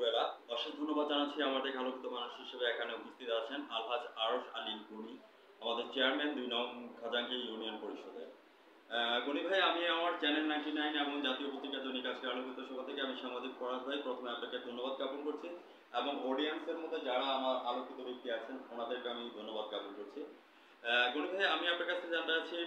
দুপুরবেলা। অশেষ ধন্যবাদ জানাচ্ছি আমাদের আলোকিত মানুষ হিসেবে এখানে উপস্থিত আছেন আলহাজ আরশ আলী গনি, আমাদের চেয়ারম্যান ২ নং খাজাঙ্গি ইউনিয়ন পরিষদের। গনি ভাই, আমি আমার চ্যানেল 99 এবং জাতীয় পত্রিকা দৈনিক আজকের আলোকিত সভা থেকে আমি সাংবাদিক ফরাদ ভাই প্রথমে আপনাকে ধন্যবাদ জ্ঞাপন করছি এবং অডিয়েন্সের মধ্যে যারা আমার আলোকিত ব্যক্তি আছেন ওনাদেরকে আমি ধন্যবাদ জ্ঞাপন করছি। গনি ভাই, আমি আপনার কাছে জানতে চাচ্ছি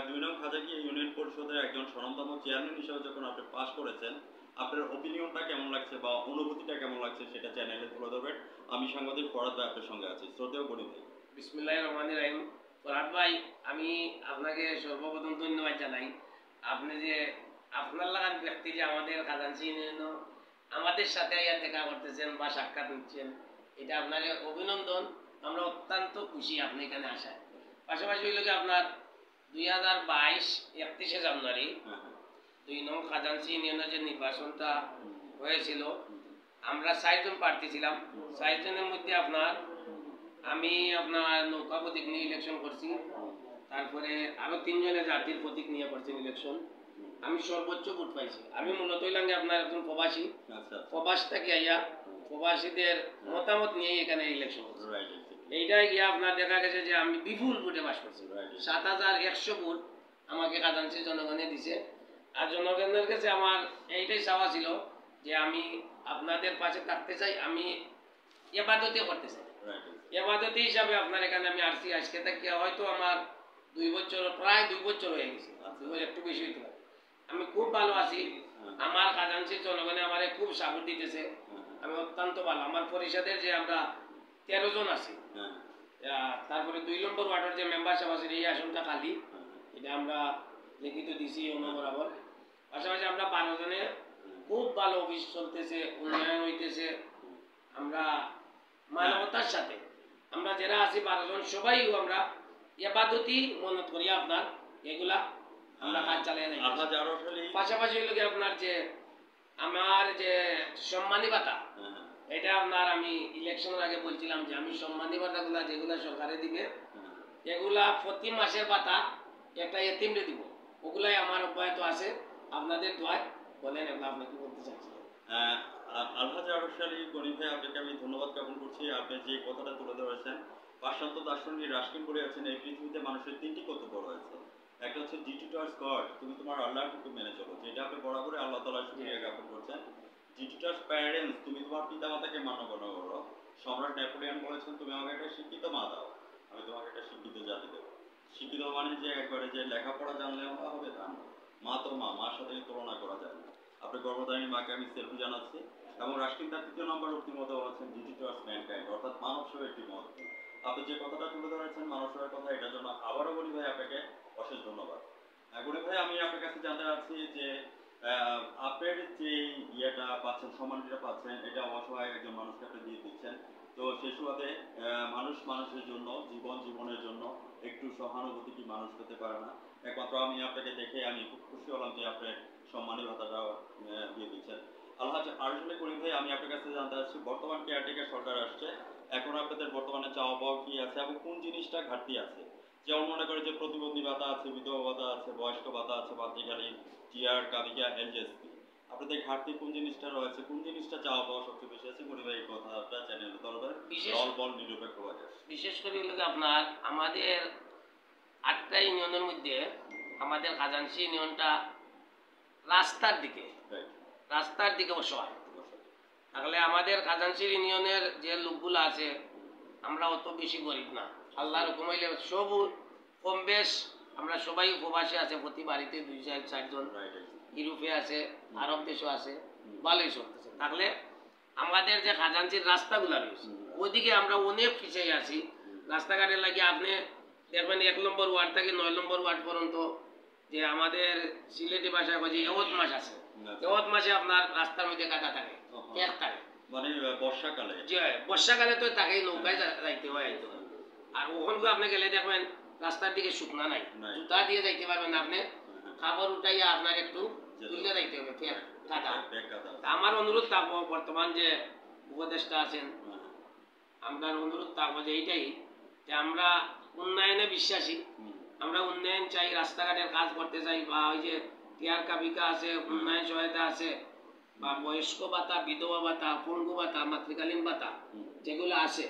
২ নং খাজাঙ্গি ইউনিয়ন পরিষদের একজন স্বনামধন্য চেয়ারম্যান হিসেবে যখন আপনি পাস করেছেন, আপনার ওপিনিয়নটা কেমন লাগছে বা অনুভূতিটা কেমন লাগছে সেটা চ্যানেলে তুলে ধরবেন। আমি সাংবাদিক ফরাদ ভাই আপনার সঙ্গে আছি। শ্রদ্ধেয় গনি ভাই। বিসমিল্লাহির রহমানির রহিম। ফরাদ ভাই, আমি আপনাকে সর্বপ্রথম ধন্যবাদ জানাই। আপনি যে আপনার লাগান ব্যক্তি যে আমাদের খাজাঞ্চি ইউনিয়ন আমাদের সাথে দেখা করতেছেন বা সাক্ষাৎ নিচ্ছেন, এটা আপনার অভিনন্দন। আমরা অত্যন্ত খুশি আপনি এখানে আসায়। পাশাপাশি হইল কি আপনার 2022 31শে জানুয়ারি ২ নং খাজাঞ্চি ইউনিয়নের যে নির্বাচনটা হয়েছিল, আমরা ৬ জন প্রার্থী ছিলাম। ৬ জনের মধ্যে আমি আপনার নৌকা প্রতীক নিয়ে ইলেকশন করছি, তারপরে আরো ৩ জনের জাতির প্রতীক নিয়ে করছেন ইলেকশন। আমি সর্বোচ্চ ভোট পাইছি। আমি মূলত হইলাম আপনার একজন প্রবাসী, প্রবাস থেকে আইয়া প্রবাসীদের মতামত নিয়ে এখানে ইলেকশন করছি। এইটাই গিয়ে আপনার দেখা গেছে যে আমি বিপুল ভোটে পাস করছি। ৭,১০০ ভোট আমাকে খাজাঞ্চির জনগণে দিছে। আর জনগণের কাছে আমার এইটাই চাওয়া ছিল যে আমি আপনাদের পাশে থাকতে চাই, আমি ইবাদতে করতে চাই। ইবাদতি হিসাবে আপনার এখানে আমি আসছি। আজকে থেকে হয়তো আমার ২ বছর, প্রায় ২ বছর হয়ে গেছে, একটু বেশি হইতে পারে। আমি খুব ভালো আছি। আমার খাজাঞ্চির জনগণে আমার খুব সাপোর্ট দিতেছে। আমি অত্যন্ত ভালো। আমার পরিষদের যে আমরা ১৩ জন আছি, তারপরে ২ নম্বর ওয়ার্ডের যে মেম্বারশিপ আছে এই আসনটা খালি, এটা আমরা লিখিত দিছি বরাবর। পাশাপাশি আমরা ১২ জনে খুব ভালো অফিস চলতেছে, উন্নয়ন হইতেছে। আমরা মানবতার সাথে আমরা যারা আছি ১২ জন সবাই আমরা ইবাদতি মনত করি আপনার এগুলা আমরা কাজ চালিয়ে যাই। পাশাপাশি হইল কি আপনার যে আমার যে সম্মানী ভাতা, এটা আপনার আমি ইলেকশনের আগে বলছিলাম যে আমি সম্মানী ভাতাগুলা যেগুলা সরকারে দিবে এগুলা প্রতি মাসের ভাতা একটা এতিমরে দিব, ওগুলাই আমার অব্যাহত আছে। আপনাদের দোয়ায় বলেন এগুলো আপনি কি বলতে চাচ্ছেন? আলহাজ আরশ আলী গনি ভাই, আপনাকে আমি ধন্যবাদ জ্ঞাপন করছি। আপনি যে কথাটা তুলে ধরেছেন, পাশ্চাত্য দার্শনিক রাশকিন বলে আছেন এই পৃথিবীতে মানুষের ৩টি কর্তব্য রয়েছে। একটা হচ্ছে ডিউটি টুয়ার্ডস গড, তুমি তোমার আল্লাহর হুকুম মেনে চলো, যেটা আপনি বরাবরই আল্লাহ তাআলার শুকরিয়া জ্ঞাপন করছেন। ডিউটি টুয়ার্ডস প্যারেন্টস, তুমি তোমার পিতামাতাকে মান্যগণ্য করো। সম্রাট নেপোলিয়ন বলেছেন, তুমি আমাকে একটা শিক্ষিত মা দাও, আমি তোমাকে একটা শিক্ষিত জাতি দেবো। শিক্ষিত মানে যে একবারে যে লেখাপড়া জানলে হবে তা না। মা তো মা, মার সাথে তুলনা করা যায় না। আপনি গর্ভধারিণী মাকে আমি সেলফি জানাচ্ছি। এবং রাশকিন তার ৩য় নম্বর উক্তি মতো বলেছেন ডিউটি টুয়ার্ডস ম্যানকাইন্ড, অর্থাৎ মানব সেবা একটি মত। আপনি যে কথাটা তুলে ধরেছেন মানব সেবার কথা, এটার জন্য আবারও গনি ভাই আপনাকে অশেষ ধন্যবাদ। গনি ভাই, আমি আপনার কাছে জানতে চাচ্ছি যে আপনার যে ইয়েটা পাচ্ছেন, সম্মানটা পাচ্ছেন, এটা অসহায় একজন মানুষকে আপনি দিয়ে দিচ্ছেন। তো সেই সুবাদে মানুষের জন্য, জীবনের জন্য একটু সহানুভূতি কি মানুষ পেতে পারে না? একমাত্র আমি আপনাকে দেখে আমি খুব খুশি হলাম যে আপনি সম্মানী ভাতাটা দিয়ে দিচ্ছেন। আলহাজ আরশ আলী গনি ভাই, আমি আপনার কাছে জানতে চাচ্ছি বর্তমান কেয়ারটেকার সরকার আসছে, এখন আপনাদের বর্তমানে চাওয়া পাওয়া কি আছে এবং কোন জিনিসটা ঘাটতি আছে? যেমন মনে করে যে প্রতিবন্ধী ভাতা আছে, বিধবা ভাতা আছে, বয়স্ক ভাতা আছে, মাতৃকালী, টিআর, কাবিকা, এলজেএসপি, আপনাদের ঘাটতি কোন জিনিসটা রয়েছে, কোন জিনিসটা চাওয়া পাওয়া সবচেয়ে বেশি আছে? গনি ভাই এই কথাটা চ্যানেলে দরকার বল নিরপেক্ষভাবে। বিশেষ করে আপনার আমাদের ৮টা ইউনিয়নের মধ্যে আমাদের খাজাঞ্চি ইউনিয়নটা রাস্তার দিকে অসহায়। তাহলে আমাদের খাজাঞ্চি ইউনিয়নের যে লোকগুলো আছে আমরা অত বেশি গরিব না। আল্লাহর হুকুম হইলে সব কম বেশ আমরা সবাই উপবাসে আছে, প্রতি বাড়িতে ২-৪ জন। ইউরোপে আছে, আরব দেশও আছে, ভালোই চলতেছে। তাহলে আমাদের যে খাজাঞ্চির রাস্তাগুলো রয়েছে ওইদিকে আমরা অনেক পিছিয়ে আছি। রাস্তাঘাটের লাগে আপনি দেখবেন ১ নম্বর ওয়ার্ড থেকে ৯ নম্বর ওয়ার্ড পর্যন্ত যে আমাদের সিলেটি ভাষায় বলছে এওত মাস আছে, এওত মাসে আপনার রাস্তার মধ্যে কাদা থাকে, এক থাকে মানে বর্ষাকালে। জি, বর্ষাকালে তো তাকেই নৌকায় যাইতে হয়। আর ওখানকে আপনি গেলে দেখবেন রাস্তার দিকে শুকনা নাই, জুতা দিয়ে যাইতে পারবেন। আপনি খাবার উঠাইয়া আপনার একটু তুলে যাইতে হবে কাদা। আমার অনুরোধ থাকবো বর্তমান যে উপদেষ্টা আছেন, আমরা অনুরোধ থাকবো যে এইটাই যে আমরা উন্নয়নে বিশ্বাসী, আমরা উন্নয়ন চাই, রাস্তাঘাটের কাজ করতে চাই, বা ওই যে টিআর কাবিকা আছে, উন্নয়ন সহায়তা আছে, বা বয়স্ক ভাতা, বিধবা ভাতা, পঙ্গু ভাতা, মাতৃকালীন ভাতা যেগুলো আছে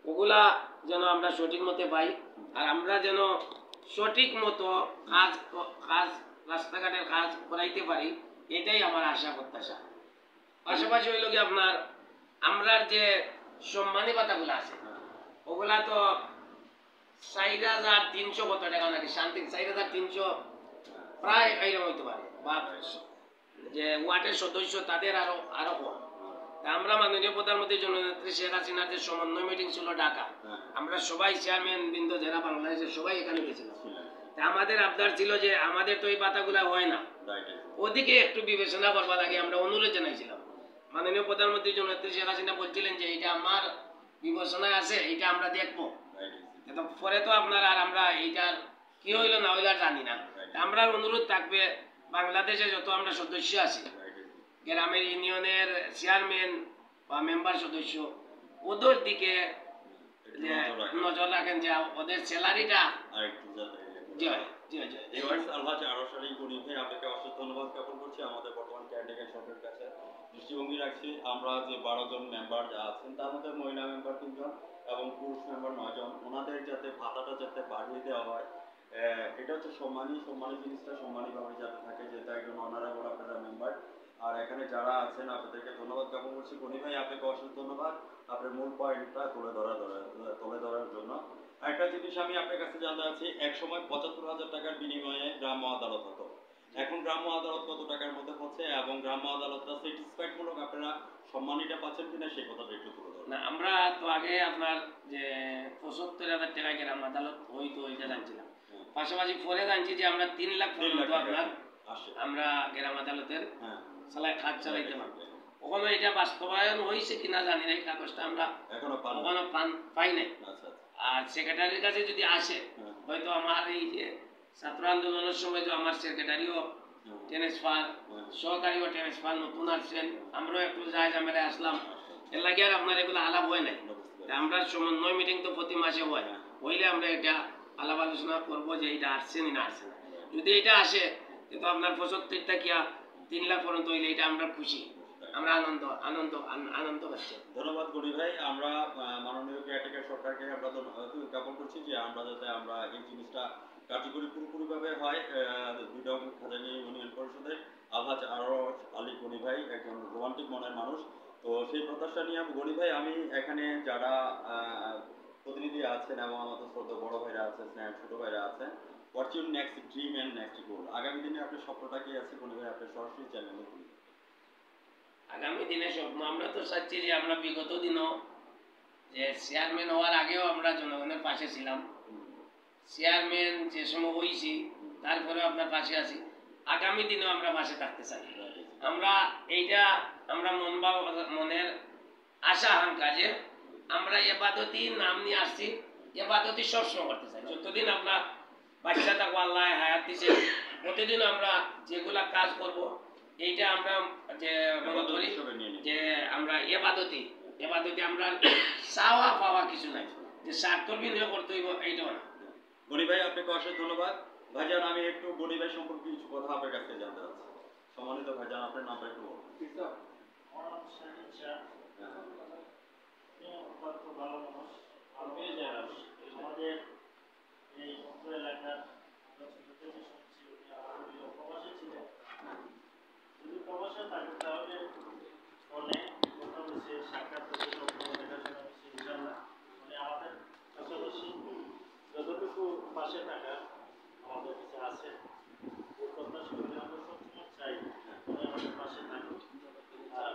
ওগুলা যেন আমরা সঠিক মতে পাই, আর আমরা যেন সঠিক মতো কাজ রাস্তাঘাটের কাজ করাইতে পারি, এটাই আমার আশা প্রত্যাশা। পাশাপাশি হইল কি আপনার আমরা যে সম্মানী ভাতাগুলো আছে ওগুলা তো 4,300 কত টাকা নাকি শান্তি 4,300 প্রায় এরকম হইতে পারে, বা যে ওয়ার্ডের সদস্য তাদের আরো আরো কম। আমরা মাননীয় প্রধানমন্ত্রী জননেত্রী শেখ হাসিনার যে সমন্বয় মিটিং ছিল ঢাকা, আমরা সবাই চেয়ারম্যান বৃন্দ যারা বাংলাদেশের সবাই এখানে গেছিলাম। আমাদের আবদার ছিল যে আমাদের তো এই পাতাগুলা হয় না, ওদিকে একটু বিবেচনা করবা লাগে আমরা অনুরোধ জানাইছিলাম। মাননীয় প্রধানমন্ত্রী জননেত্রী শেখ হাসিনা বলছিলেন যে এটা আমার বিবেচনায় আছে, এটা আমরা দেখবো। পরে তো আপনার আর আমরা এইটার কি হইলো না হইলো আর জানি না। আমরা অনুরোধ থাকবে বাংলাদেশে যত আমরা সদস্য আছি, গ্রামের ইউনিয়নের চেয়ারম্যান বা মেম্বার সদস্য, ওদের দিকে নজর রাখেন যে ওদের স্যালারিটা আপনাকে অশেষ ধন্যবাদ জ্ঞাপন করছি। আমাদের বর্তমান কেয়ারটেকার সরকারের কাছে দৃষ্টিভঙ্গি রাখছি আমরা যে 12 জন মেম্বার যা আছেন তার মধ্যে মহিলা মেম্বার 3 জন এবং পুরুষ মেম্বার 9 জন, ওনাদের যাতে ভাতাটা যাতে বাড়িয়ে দেওয়া হয়, এটা হচ্ছে সম্মানী জিনিসটা সম্মানীভাবে যাতে থাকে, যেটা একজন অনারেবল আপনারা মেম্বার। আর এখানে যারা আছেন আপনাদেরকে ধন্যবাদ জ্ঞাপন করছি। গনি ভাই আপনাকে অশেষ ধন্যবাদ আপনার মূল পয়েন্টটা তুলে ধরার জন্য। একটা জিনিস আমি আপনার কাছে জানতে চাচ্ছি, এক সময় 75,000 টাকার বিনিময়ে গ্রাম্য আদালত হতো, এখন গ্রাম্য আদালত কত টাকার মধ্যে হচ্ছে এবং গ্রাম্য আদালতটা স্যাটিসফাইড মূলক আপনারা সম্মানীটা পাচ্ছেন কিনা সেই কথাটা একটু তুলে ধরুন। না, আমরা তো আগে আপনার যে 75,000 টাকা গ্রাম আদালত হইতো এটা জানছিলাম, পাশাপাশি পরে জানছি যে আমরা 3 লাখ পর্যন্ত আপনার আমরা গ্রাম আদালতের কাজ চালাইতে পারবো। ওখানে এটা বাস্তবায়ন হয়েছে কিনা জানি না, এই কাগজটা আমরা এখনো পাই নাই। আর সেক্রেটারির কাছে যদি আসে, হয়তো আমার এই যে ছাত্র আন্দোলনের সময় তো আমার সেক্রেটারিও ট্রান্সফার, সহকারীও ট্রান্সফার, নতুন আসছেন, আমরাও একটু যায় ঝামেলায় আসলাম, এর লাগে আর আপনার এগুলো আলাপ হয় নাই। আমরা সমন্বয় মিটিং তো প্রতি মাসে হয়, হইলে আমরা এটা আলাপ আলোচনা করবো যে এটা আসছে না আসছে না। যদি এটা আসে তো আপনার 75টা কিয়া 3 লাখ পর্যন্ত হইলে এটা আমরা খুশি, আমরা আনন্দ পাচ্ছি। ধন্যবাদ গনি ভাই। আমরা মাননীয় কেয়ারটেকার সরকারকে আমরা ধন্যবাদ জ্ঞাপন করছি যে আমরা যাতে আমরা এই জিনিসটা কার্যকরী পুরোপুরিভাবে হয়। দুইডং খাজানি ইউনিয়ন পরিষদের আলহাজ আরশ আলী গনি ভাই একজন রোমান্টিক মনের মানুষ, তো সেই প্রত্যাশা নিয়ে গনি ভাই আমি এখানে যারা প্রতিনিধি আছেন এবং আমাদের শ্রদ্ধা বড় ভাইরা আছেন, স্নেহ ছোট ভাইরা আছেন, what's your next dream and next goal? আগামী দিনে আপনার স্বপ্নটা কি আছে গনি ভাই? আপনার সরাসরি চ্যানেলে আগামী দিনে স্বপ্ন আমরা তো চাচ্ছি যে আমরা বিগত দিনও যে চেয়ারম্যান হওয়ার আগেও আমরা জনগণের পাশে ছিলাম, চেয়ারম্যান যে সময় হয়েছি তারপরেও আপনার পাশে আছি, আগামী দিনেও আমরা পাশে থাকতে চাই। আমরা এইটা আমরা মনের আশা আকাঙ্ক্ষা যে আমরা এবাদতি নাম নিয়ে আসছি, এবাদতি সবসময় করতে চাই। যতদিন আমরা বাচ্চা থাকবো, আল্লাহ হায়াত দিচ্ছে, প্রতিদিন আমরা যেগুলা কাজ করব এইটা আমরা যে মনে করি যে আমরা এবাদতি আমরা চাওয়া পাওয়া কিছু নাই, যে স্বার্থর বিনিয়োগ করতে হইব এইটাও না। গনি ভাই আপনাকে অশেষ ধন্যবাদ। ভাইজান আমি একটু গনি ভাই সম্পর্কে কিছু কথা আপনার কাছে জানতে চাচ্ছি। সম্মানিত ভাইজান আপনার নামটা একটু বলুন। আমাদের এই অত্র এলাকার প্রবাসী ছিলেন, যদি প্রবাসে থাকে তাহলে অনেক কথা বলছে, সাক্ষাৎ দেখাশোনা হচ্ছে ইনশাল্লাহ। মানে আমাদের পাশাপাশি যতটুকু পাশে থাকা আমাদের কাছে আছে, ওই কথা শুনে আমরা সবসময় চাই আমাদের পাশে থাকি। আর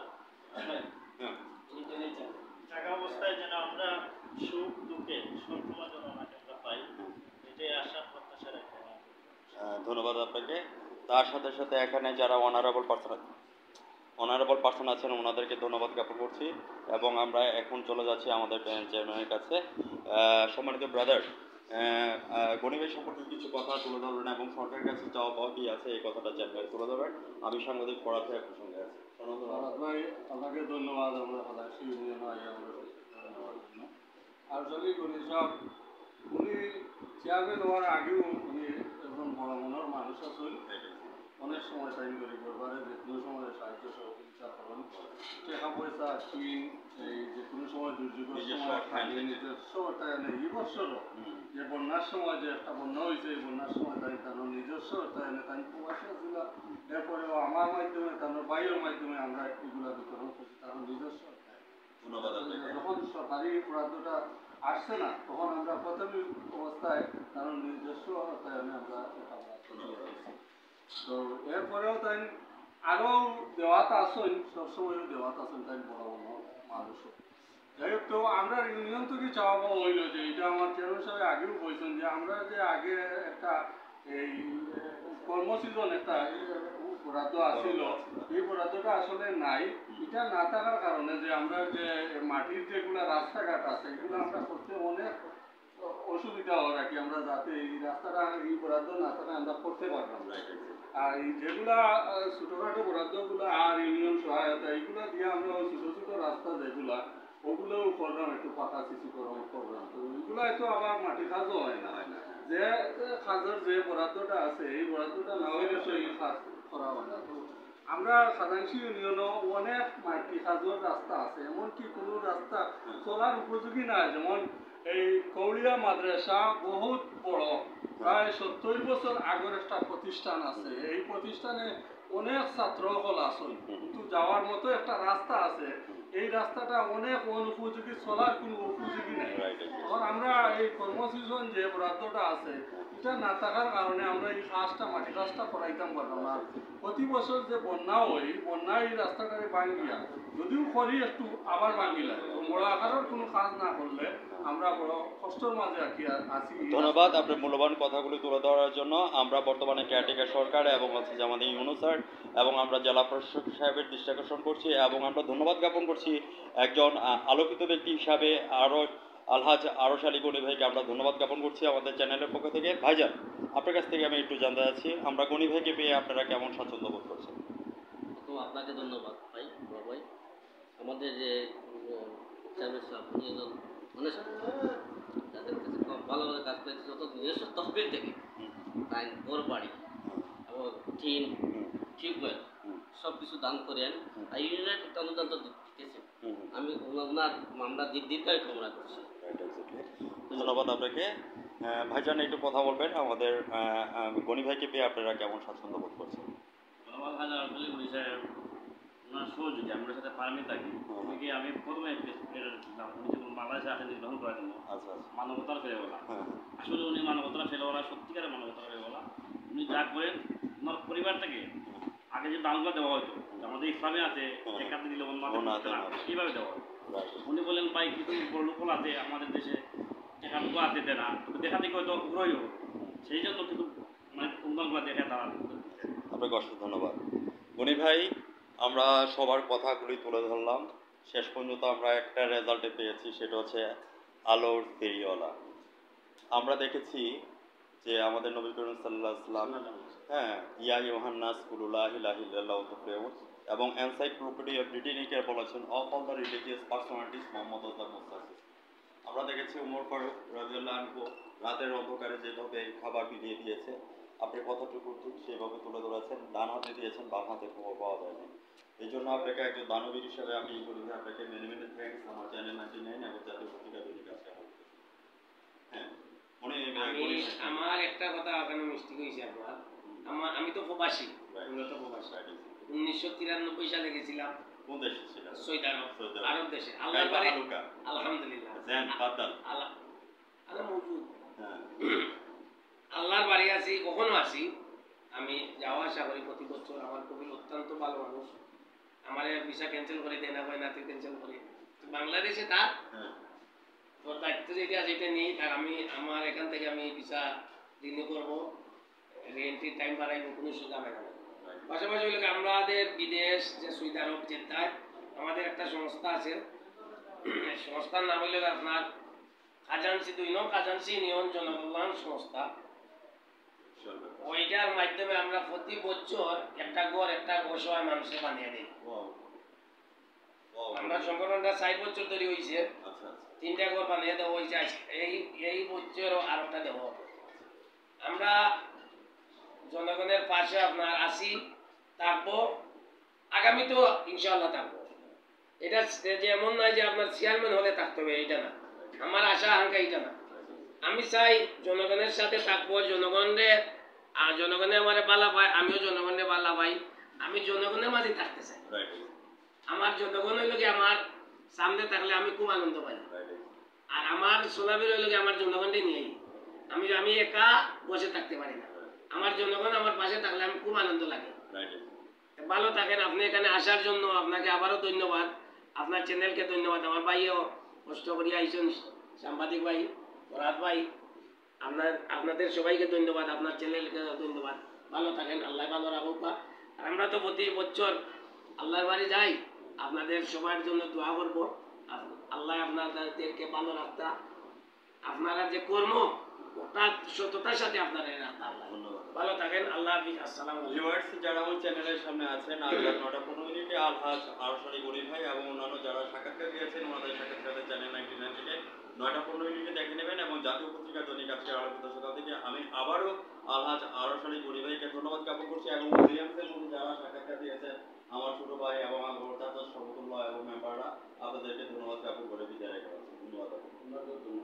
থাকা অবস্থায় যেন আমরা সুখ দুঃখে সবসময় যেন আমাকে আমরা পাই, এটাই আশা প্রত্যাশা রাখি। ধন্যবাদ আপনাকে। তার সাথে সাথে এখানে যারা অনারেবল পার্সন আছেন ওনাদেরকে ধন্যবাদ জ্ঞাপন করছি এবং আমরা এখন চলে যাচ্ছি আমাদের চেয়ারম্যানের কাছে। সম্মানিত ব্রাদার, গনি ভাই সম্পর্কে কিছু কথা তুলে ধরবেন এবং সরকারের কাছে চাওয়া পাওয়া কি আছে এই কথাটা চেয়ারম্যান তুলে ধরবেন। আমি সাংবাদিক পড়াতে আপনার সঙ্গে আছি। ভাই আপনাকে ধন্যবাদ। আমরা আসলে গনি সব উনি চেয়ারম্যান হওয়ার আগেও উনি একজন বড় মনের মানুষ আছেন, অনেক সময় সাইন করি করবারে যে কোনো সময় সাহায্য সহযোগিতা করুন টাকা পয়সা কিন এই যে কোনো সময় দুর্যোগের সময় খাইয়ে নিজস্ব অর্থায়নে এই বছরও যে বন্যার সময় যে একটা বন্যা হয়েছে এই বন্যার সময় তাই তার নিজস্ব অর্থায়নে তাই প্রবাসী ছিল এরপরেও আমার মাধ্যমে তার বাইরের মাধ্যমে আমরা এগুলো বিতরণ করছি তার নিজস্ব যখন সরকারি বরাদ্দটা আসছে না তখন আমরা প্রাথমিক অবস্থায় তার নিজস্ব অর্থায়নে আমরা তো এরপরেও তাই আরও দেওয়াতে আসেন সবসময় দেওয়াতে আসেন তাই বড় বড় মানুষ যাই হোক তো আমরা ইউনিয়ন থেকে চাওয়া পাওয়া হইল যে এটা আমার চেয়ারম্যান সাহেব আগেও বলছেন যে আমরা যে আগে একটা এই কর্মসিজন একটা বরাদ্দ আসছিল এই বরাদ্দটা আসলে নাই এটা না থাকার কারণে যে আমরা যে মাটির যেগুলো রাস্তাঘাট আছে এগুলো আমরা করতে অনেক অসুবিধা হয় আর কি আমরা যাতে এই রাস্তাটা এই বরাদ্দ না থাকলে আমরা করতে পারতাম আর এই যেগুলা ছোটখাটো বরাদ্দগুলো আর ইউনিয়ন সহায়তা এইগুলো দিয়ে আমরা ওই ছোট ছোট রাস্তা যেগুলা ওগুলোও করলাম একটু পাকা সিসিকরণ করলাম তো ওইগুলো তো আবার মাটি কাজও হয় না যে কাজের যে বরাদ্দটা আছে এই বরাদ্দটা না হইলে তো এই কাজ করা হয় না তো আমরা খাজানশি ইউনিয়নও অনেক মাটি কাজের রাস্তা আছে এমনকি কোনো রাস্তা চলার উপযোগী না যেমন এই কৌড়িয়া মাদ্রাসা বহুত বড় প্রায় 70 বছর আগের একটা প্রতিষ্ঠান আছে এই প্রতিষ্ঠানে অনেক ছাত্রসকল আছেন কিন্তু যাওয়ার মতো একটা রাস্তা আছে এই রাস্তাটা অনেক অনুপযোগী চলার কোনো উপযোগী নেই তখন আমরা এই কর্মসিজন যে বরাদ্দটা আছে এটা না থাকার কারণে আমরা এই কাজটা মাটি কাজটা করাইতাম পারতাম না প্রতি বছর যে বন্যা হয় বন্যা এই রাস্তাটারে ভাঙিয়া যদিও করি একটু আবার ভাঙিলা বড় আকারের কোনো কাজ না করলে আমরা বড় কষ্টের মাঝে আছি। ধন্যবাদ আপনার মূল্যবান কথাগুলি তুলে ধরার জন্য। আমরা বর্তমানে কেয়ারটেকার সরকার এবং হচ্ছে যে আমাদের ইউনো স্যার এবং আমরা জেলা প্রশাসক সাহেবের দৃষ্টি আকর্ষণ করছি এবং আমরা ধন্যবাদ জ্ঞাপন করছি একজন আলোকিত ব্যক্তি হিসাবে আরও আলহাজ আরশ আলী গনি ভাইকে আমরা ধন্যবাদ জ্ঞাপন করছি আমাদের চ্যানেলের পক্ষ থেকে। ভাইজান আপনার কাছ থেকে আমি একটু জানতে চাচ্ছি আমরা গনি ভাইকে পেয়ে আপনারা কেমন স্বাচ্ছন্দ্য বোধ করছেন? তো আপনাকে ধন্যবাদ ভাই ভাই আমাদের যে চেয়ারম্যান সাহেব উনি একজন অনেস্ট যাদের কাছে ভালোভাবে কাজ করেছে যত নিজস্ব তহবিল থেকে তাই ঘর বাড়ি এবং টিন টিউবওয়েল সব কিছু দান করেন আর ইউনিয়নের একটা অনুদান তো দিতেছেন আমি ওনার মামলা দীর্ঘায়ু কামনা করছি। ধন্যবাদ আপনাকে। ভাইজান একটু কথা বলবেন আমাদের গনি ভাইকে পেয়ে আপনারা কেমন স্বাচ্ছন্দ্য বোধ করছেন? ধন্যবাদ ভাই আসলে গনি সাহেব ওনার সহযোগী আমরা সাথে ফার্মে থাকি ওদিকে আমি প্রথমে বাংলাদেশে আসেন গ্রহণ করার জন্য মানবতার ফেলে বলা আসলে উনি মানবতার ফেলে বলা সত্যিকারের মানবতার ফেলে বলা উনি যা করেন ওনার পরিবার থেকে আগে যে দানগুলো দেওয়া হয়তো আমাদের ইসলামে আছে একাতে দিলে এইভাবে দেওয়া হয় উনি বললেন ভাই কিছু বড় লোক আছে আমাদের দেশে টাকাটুকু আছে দেনা দেখা দেখে হয়তো উগ্রই হোক সেই জন্য কিন্তু মানে অনুদানগুলো দেখে তারা আপনাকে অসংখ্য ধন্যবাদ গনি ভাই। আমরা সবার কথাগুলি তুলে ধরলাম, শেষ পর্যন্ত আমরা একটা রেজাল্টে পেয়েছি সেটা হচ্ছে আলোর ফেরিওয়ালা। আমরা দেখেছি যে আমাদের নবী করিম সাল্লাল্লাহু আলাইহি ওয়াসাল্লাম ইয়া ইউহান্নাস কুলু লা ইলাহা ইল্লাল্লাহু তুফলিহুন এবং এনসাইক্লোপিডিয়া ব্রিটানিকার বলেছেন of all the religious personalities Muhammad was the most successful. আমরা দেখেছি উমর ফারুক রাদিয়াল্লাহু আনহু রাতের অন্ধকারে যেভাবে খাবার বিলিয়ে দিয়েছে আপনি কতটুকু ঠিক সেভাবে তুলে ধরেছেন, ডান হাতে দিয়েছেন বাম হাতে খবর পাওয়া যায়নি। এই জন্য আপনাকে একজন দানবীর হিসাবে আমি বলি যে আপনাকে মেনে মেনে থ্যাঙ্কস আমার চ্যানেল 99 এবং জাতীয় পত্রিকা দৈনিক আজকে আমার একটা কথা আপনার মিষ্টি হয়েছে আপনার আমি তো প্রবাসী 1993 সালে গেছিলাম কোন দেশে ছিলেন? সৌদি আরব আরব দেশে আল্লাহর বাড়ি আলহামদুলিল্লাহ আল্লাহর বাড়ি আছি কখনো আসি আমি যাওয়া আসা করি প্রতি বছর। আমার কবির অত্যন্ত ভালো মানুষ আমার ভিসা ক্যান্সেল করে দেয় না ভাই নাতি ক্যান্সেল করে বাংলাদেশে তার তো দায়িত্ব যেটা যেটা নেই তার আমি আমার এখান থেকে আমি ভিসা রিনিউ করবো রেন্ট্রি টাইম বাড়াইবো কোনো ঝামেলা নেই। পাশাপাশি হইলে আমাদের বিদেশ যে সৌদি আরব জেদ্দায় আমাদের একটা সংস্থা আছে সংস্থার নাম হইল আপনার খাজানসি 2 নং খাজানসি ইউনিয়ন জনকল্যাণ সংস্থা। ওইটার মাধ্যমে আমরা প্রতি বছর একটা ঘর একটা অসহায় মানুষকে বানিয়ে দিই। আমরা সংগঠনটা 4 বছর ধরে হয়েছে 3টা ঘর বানিয়ে দেওয়া হয়েছে এই বছরও আর একটা দেবো। আমরা জনগণের পাশে আপনার আসি, থাকবো, আগামী তো ইনশাআল্লাহ থাকবো। এটা যে এমন নয় যে আপনার চেয়ারম্যান হলে থাকতে হবে, এইটা না আমার আশা আকাঙ্ক্ষা, এইটা না। আমি চাই জনগণের সাথে থাকবো, জনগণের আর জনগণে আমার বালা পায়, আমিও জনগণের বালা পাই, আমি জনগণের মাঝে থাকতে চাই। রাইট আমার জনগণ হইল কি আমার সামনে থাকলে আমি খুব আনন্দ পাই, রাইট আর আমার সোনাবির হইল কি আমার জনগণকে নিয়েই আমি একা বসে থাকতে পারি না। আমার জনগণ আমার পাশে থাকলে আমি খুব আনন্দ লাগে। রাইট ভালো থাকেন। আপনি এখানে আসার জন্য আপনাকে আবারও ধন্যবাদ, আপনার চ্যানেলকে ধন্যবাদ। আমার ভাইও কষ্ট করিয়া আইসেন, সাংবাদিক ভাই, ফরহাদ ভাই, আপনাদের সবাইকে ধন্যবাদ, আপনার চ্যানেলকে ধন্যবাদ। ভালো থাকেন, আল্লাহ ভালো রাখুক। আর আমরা তো প্রতি বছর আল্লাহর বাড়ি যাই, আপনাদের সবার জন্য দোয়া করবো, আল্লাহ আপনাদেরকে ভালো রাখতা, আপনারা যে কর্ম ওটা সততার সাথে আপনারা রাখতা। আল্লাহ ধন্যবাদ। ভালো থাকেন, আল্লাহ হাফিজ, আসসালামু আলাইকুম। ভিউয়ার্স, যারা আমার চ্যানেলের সামনে আছেন, আজ রাত 9:15 আলহাজ আরশালী গরিব ভাই এবং অন্যান্য যারা সাক্ষাৎকার দিয়েছেন ওনাদের সাক্ষাৎকারের চ্যানেল 99 থেকে 9:15 দেখে নেবেন। এবং জাতীয় পত্রিকা দৈনিক আজকের আলোকিত সকাল থেকে আমি আবারও আলহাজ আরশালী গরিব ভাইকে ধন্যবাদ জ্ঞাপন করছি এবং উইলিয়ামসের মধ্যে যারা সাক্ষাৎকার দিয়েছেন আমার ছোট ভাই এবং আমার বড় সমতুল্য এবং মেম্বাররা, আপনাদেরকে ধন্যবাদ জ্ঞাপন করে বিদায় রেখে ধন্যবাদ। 9:15